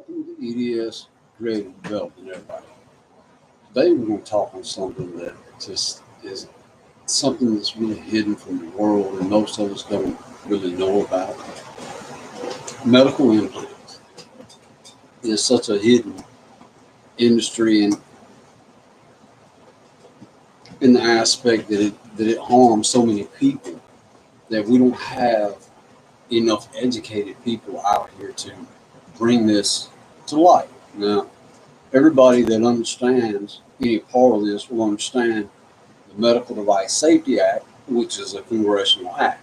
Welcome to EDS Creative Development, everybody. Today we're going to talk on something that just is something that's really hidden from the world and most of us don't really know about. Medical implants is such a hidden industry and in the aspect that it harms so many people that we don't have enough educated people out here to bring this to light. Now, everybody that understands any part of this will understand the Medical Device Safety Act, which is a congressional act.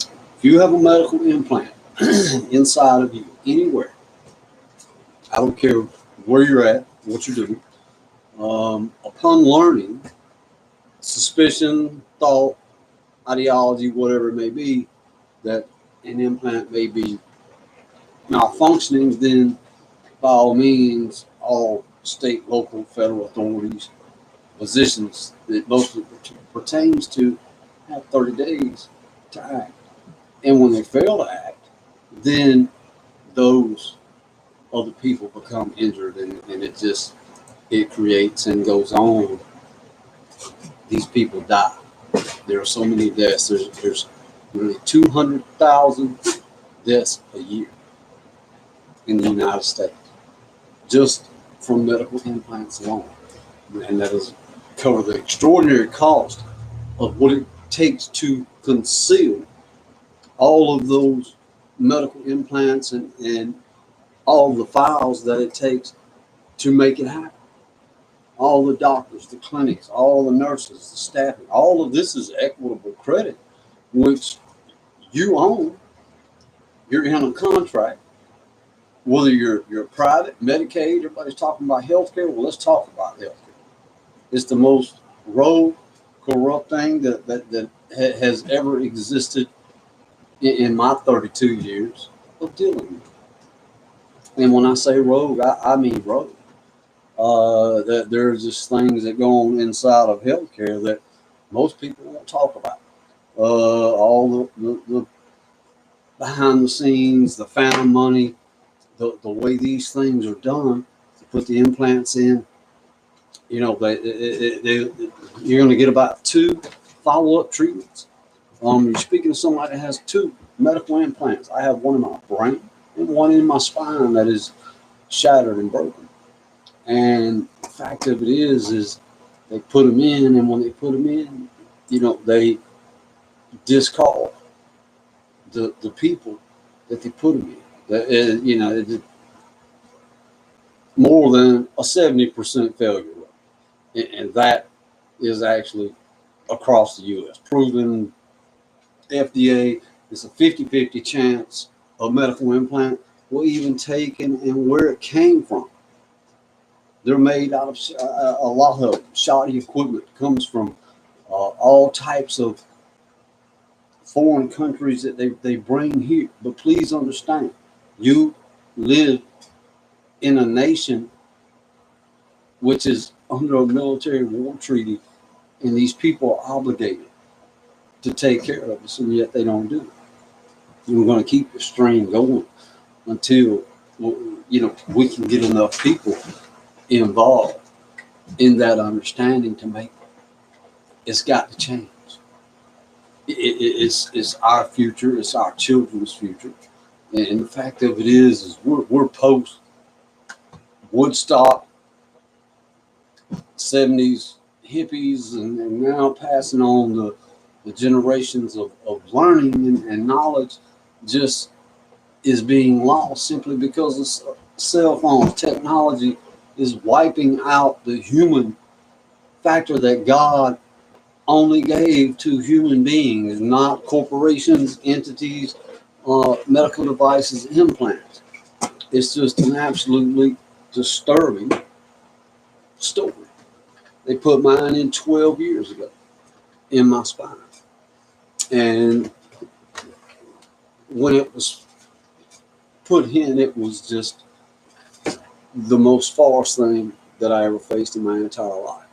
If you have a medical implant inside of you, anywhere, I don't care where you're at, what you're doing, upon learning, suspicion, thought, ideology, whatever it may be, that an implant may be malfunctioning, then by all means, all state, local, federal authorities, positions that mostly pertains to have 30 days to act. And when they fail to act, then those other people become injured and it creates and goes on. These people die. There are so many deaths. There's nearly 200,000 deaths a year in the United States, just from medical implants alone. And that is cover the extraordinary cost of what it takes to conceal all of those medical implants and all the files that it takes to make it happen. All the doctors, the clinics, all the nurses, the staffing, all of this is equitable credit, which you own. You're in a contract. Whether you're private, Medicaid, everybody's talking about healthcare. Well, let's talk about healthcare. It's the most rogue, corrupt thing that has ever existed in my 32 years of dealing with it. And when I say rogue, I mean rogue. That there's just things that go on inside of healthcare that most people won't talk about. All the behind the scenes, the found money, the way these things are done to put the implants in, you're going to get about 2 follow-up treatments. You're speaking to somebody that has 2 medical implants. I have one in my brain and one in my spine that is shattered and broken. And the fact of it is they put them in, and when they put them in, they discard the people that they put them in. More than a 70% failure rate, and that is actually across the U.S. proven. FDA is a 50-50 chance a medical implant will even take and where it came from. They're made out of a lot of shoddy equipment. Comes from all types of foreign countries that they bring here. But please understand, you live in a nation which is under a military war treaty, and these people are obligated to take care of us, and yet they don't do it. And we're going to keep the strain going until we can get enough people involved in that understanding to make it. It's got to change. It's our future. It's our children's future. And the fact of it is we're post Woodstock, 70s hippies, and now passing on the generations of learning and knowledge just is being lost simply because of cell phones. Technology is wiping out the human factor that God only gave to human beings, not corporations, entities, medical devices, implants. It's just an absolutely disturbing story. They put mine in 12 years ago in my spine. And when it was put in, it was just the most false thing that I ever faced in my entire life.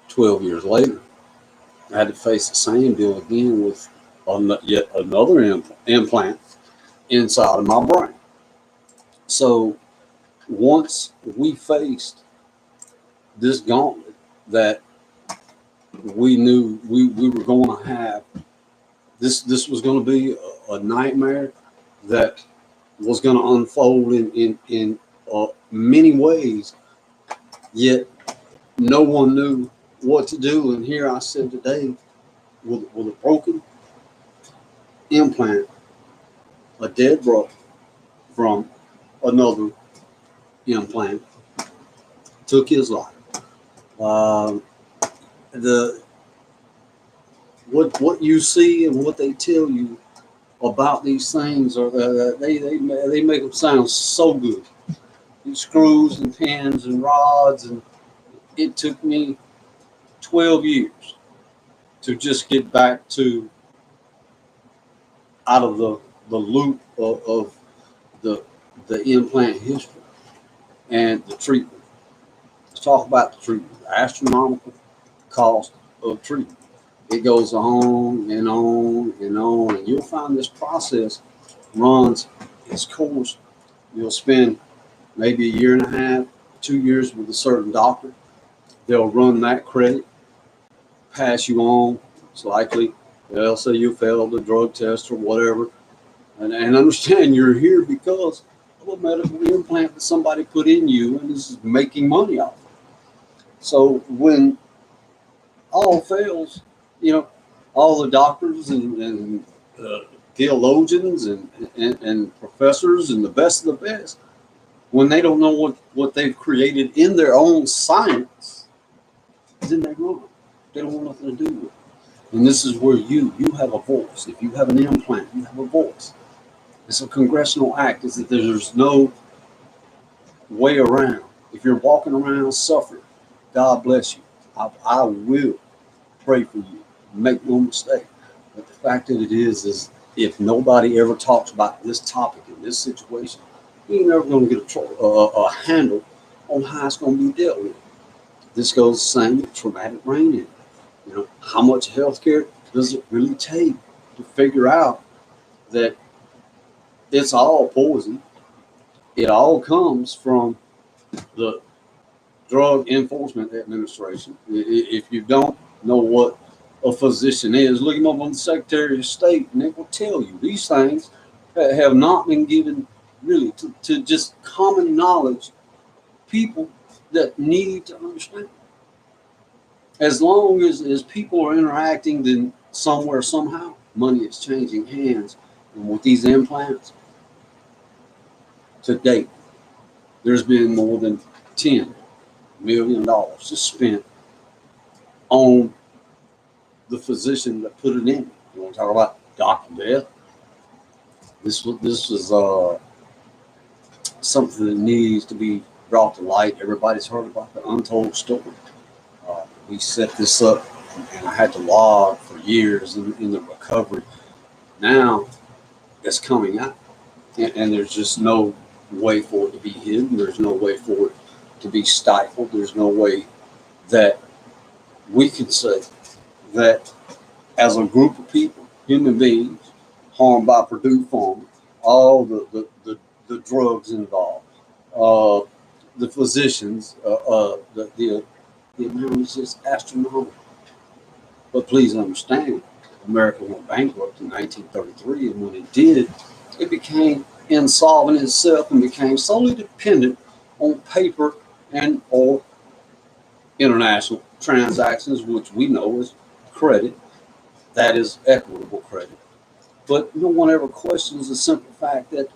12 years later, I had to face the same deal again with yet another implant inside of my brain. So once we faced this gauntlet that we knew we were going to have, this was going to be a nightmare that was going to unfold in many ways, yet no one knew what to do. And here I said today with a broken implant, a dead brother from another implant took his life. Um, the what you see and what they tell you about these things are they make them sound so good. These screws and pins and rods, and it took me 12 years to just get back to out of the loop of the the implant history and the treatment. Let's talk about the treatment. The astronomical cost of treatment. It goes on and on and on, and you'll find this process runs its course. You'll spend maybe a year and a half, 2 years with a certain doctor. They'll run that credit, pass you on. It's likely they'll say you failed the drug test or whatever. And understand you're here because of a medical implant that somebody put in you and is making money off it. So when all fails, you know, all the doctors and theologians and professors and the best of the best, when they don't know what they've created in their own science, then they're wrong. They don't want nothing to do with it. And this is where you have a voice. If you have an implant, you have a voice. It's a congressional act. Is that there's no way around. If you're walking around suffering, God bless you. I will pray for you. Make no mistake. But the fact of it is if nobody ever talks about this topic in this situation, you're never going to get a handle on how it's going to be dealt with. This goes the same with traumatic brain injury. You know, how much health care does it really take to figure out that it's all poison? It all comes from the Drug Enforcement Administration. If you don't know what a physician is, look him up on the Secretary of State, and they will tell you these things have not been given really to just common knowledge people that need to understand. As long as people are interacting, then somewhere, somehow, money is changing hands. And with these implants, to date, there's been more than $10 million just spent on the physician that put it in. You want to talk about doctor death? This is something that needs to be brought to light. Everybody's heard about the untold story. We set this up, and I had to log for years in the recovery. Now it's coming out, and there's just no way for it to be hidden. There's no way for it to be stifled. There's no way that we can say that as a group of people, human beings, harmed by Purdue Pharma, all the drugs involved, the physicians, the amount is just astronomical. But please understand, America went bankrupt in 1933, and when it did, it became insolvent itself and became solely dependent on paper and or international transactions, which we know is credit. That is equitable credit. But no one ever questions the simple fact that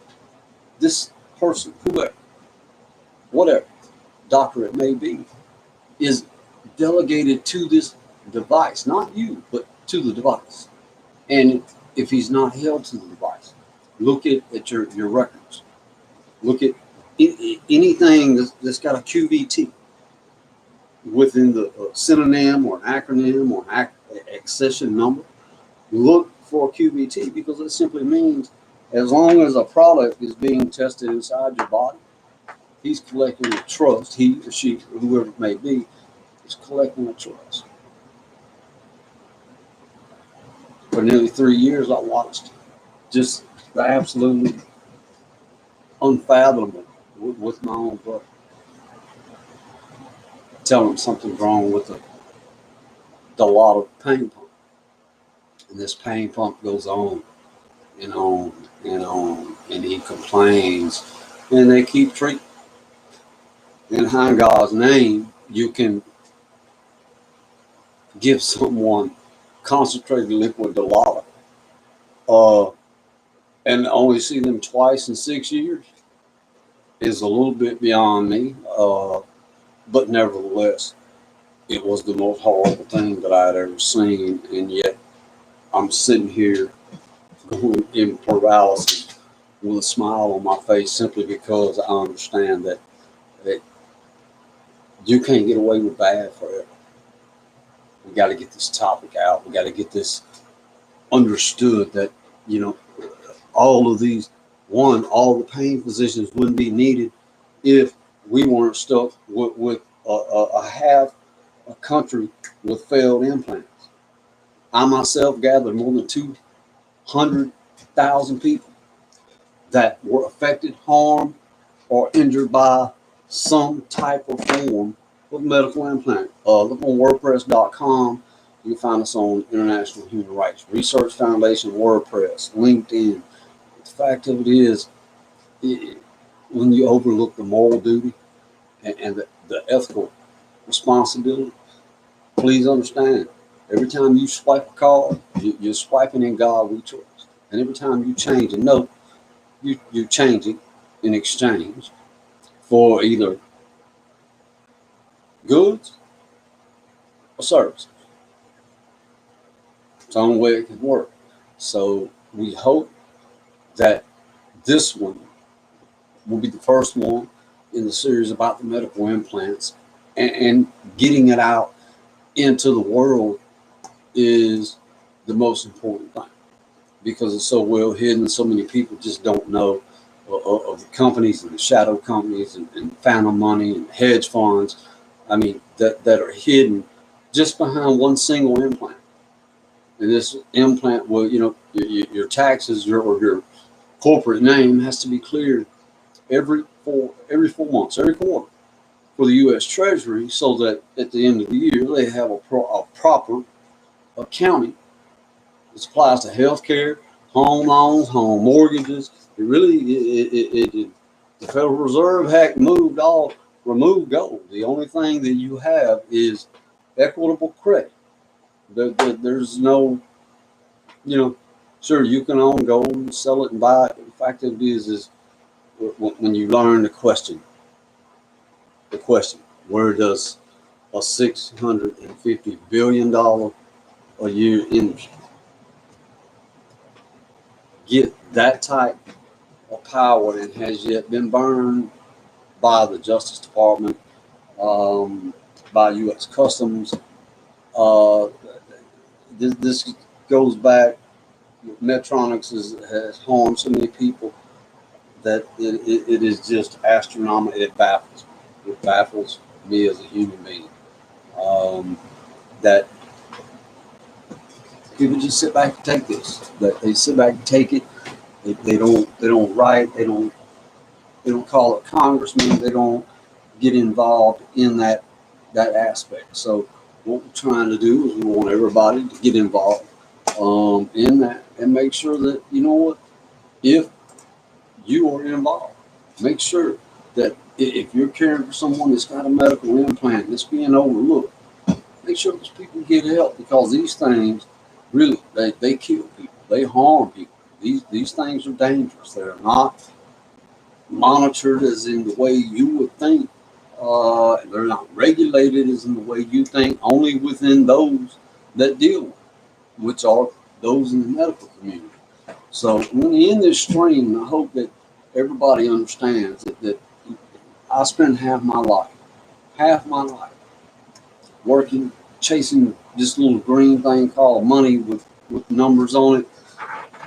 this person, whoever, whatever doctor it may be, is delegated to this device, not you, but to the device. And if he's not held to the device, look at your records. Look at anything that's got a QVT within the synonym or an acronym or an accession number. Look for a QVT, because it simply means as long as a product is being tested inside your body, he's collecting a trust. He or she, or whoever it may be, is collecting a trust. For nearly 3 years, I watched just the absolutely unfathomable with my own brother. Tell him something's wrong with the water pain pump. And this pain pump goes on and on and on. And he complains. And they keep treating. In God's name, you can give someone concentrated liquid Dilaudid, and only see them twice in 6 years is a little bit beyond me. But nevertheless, it was the most horrible thing that I had ever seen, and yet I'm sitting here going in paralysis with a smile on my face simply because I understand that you can't get away with bad forever. We got to get this topic out. We got to get this understood that, all of these, all the pain physicians wouldn't be needed if we weren't stuck with a half a country with failed implants. I myself gathered more than 200,000 people that were affected, harmed, or injured by some type of form of medical implant. Look on WordPress.com. You can find us on International Human Rights Research Foundation, WordPress, LinkedIn. The fact of it is, when you overlook the moral duty and the ethical responsibility, please understand, every time you swipe a card, you're swiping in God we trust. And every time you change a note, you're changing in exchange for either goods or services. It's the only way it can work. So we hope that this one will be the first one in the series about the medical implants, and getting it out into the world is the most important thing, because it's so well hidden. So many people just don't know of the companies and the shadow companies and phantom money and hedge funds. I mean, that are hidden just behind one single implant. And this implant will, your taxes, your corporate name has to be cleared every 4 months, every quarter, for the U.S. Treasury, so that at the end of the year they have a proper accounting. This applies to healthcare, home loans, home mortgages. It really, the Federal Reserve Act removed gold. The only thing that you have is equitable credit. There's no, sure, you can own gold and sell it and buy it. The fact of it is when you learn the question, where does a $650 billion a year industry get that type of power and has yet been burned by the Justice Department, by U.S. Customs? This goes back. Medtronics has harmed so many people that it is just astronomical. It baffles me as a human being, that people just sit back and take this. That they sit back and take it. They don't write. They don't call it congressmen. They don't get involved in that aspect. So what we're trying to do is we want everybody to get involved in that, and make sure that, if you are involved, make sure that if you're caring for someone that's got a medical implant that's being overlooked, make sure those people get help, because these things really, they kill people, they harm people. These things are dangerous. They're not monitored as in the way you would think. They're not regulated as in the way you think, only within those that deal with, which are those in the medical community. So when you end this stream, I hope that everybody understands that I spend half my life working, chasing this little green thing called money with numbers on it,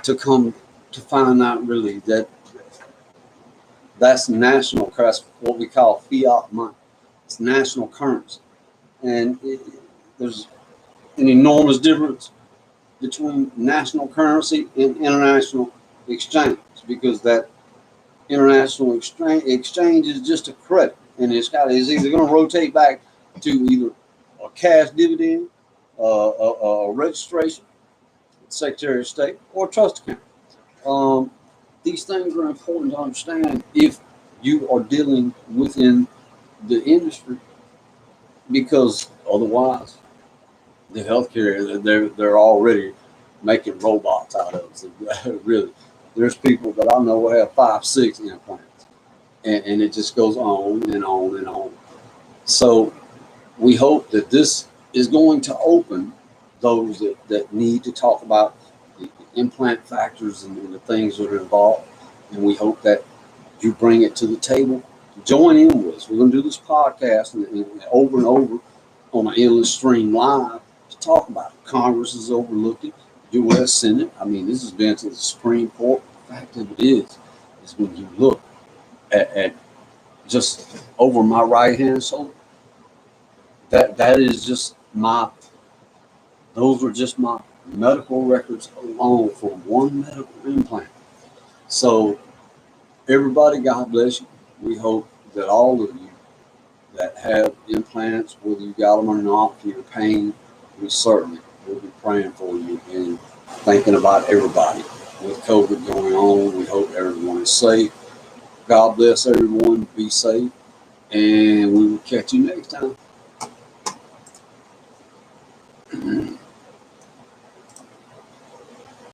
to come to find out really that that's national, what we call fiat money. It's national currency. And there's an enormous difference between national currency and international exchange, because that international exchange is just a credit, and it's either going to rotate back to either a cash dividend, a registration, Secretary of State, or a trust account. These things are important to understand if you are dealing within the industry, because otherwise, the healthcare they're already making robots out of us. Really, there's people that I know have 5, 6 implants, and it just goes on and on and on. So we hope that this is going to open those that need to talk about the implant factors and the things that are involved. And we hope that you bring it to the table. Join in with us. We're going to do this podcast and over on an endless stream live to talk about it. Congress has overlooked it. U.S. Senate. I mean, this has been to the Supreme Court. The fact of it is when you look at just over my right hand shoulder, that is just my, those are just my medical records alone for one medical implant. So everybody, God bless you. We hope that all of you that have implants, whether you got them or not, for your pain, we certainly will be praying for you and thinking about everybody. With COVID going on, we hope everyone is safe. God bless everyone. Be safe. And we will catch you next time.